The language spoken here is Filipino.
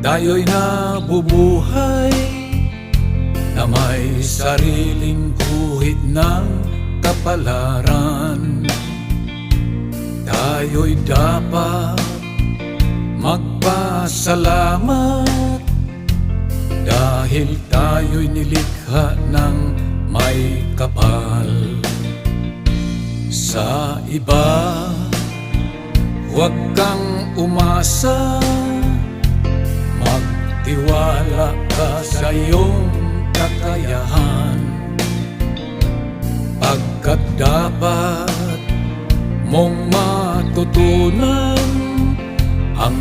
Tayo'y nabubuhay na may sariling guhit ng kapalaran. Tayo'y dapat magpasalamat dahil tayo'y nilikha ng may kapal. Sa iba, huwag kang umasa, magtiwala ka sa iyong kakayahan, pagkat dapat mong matutunan ang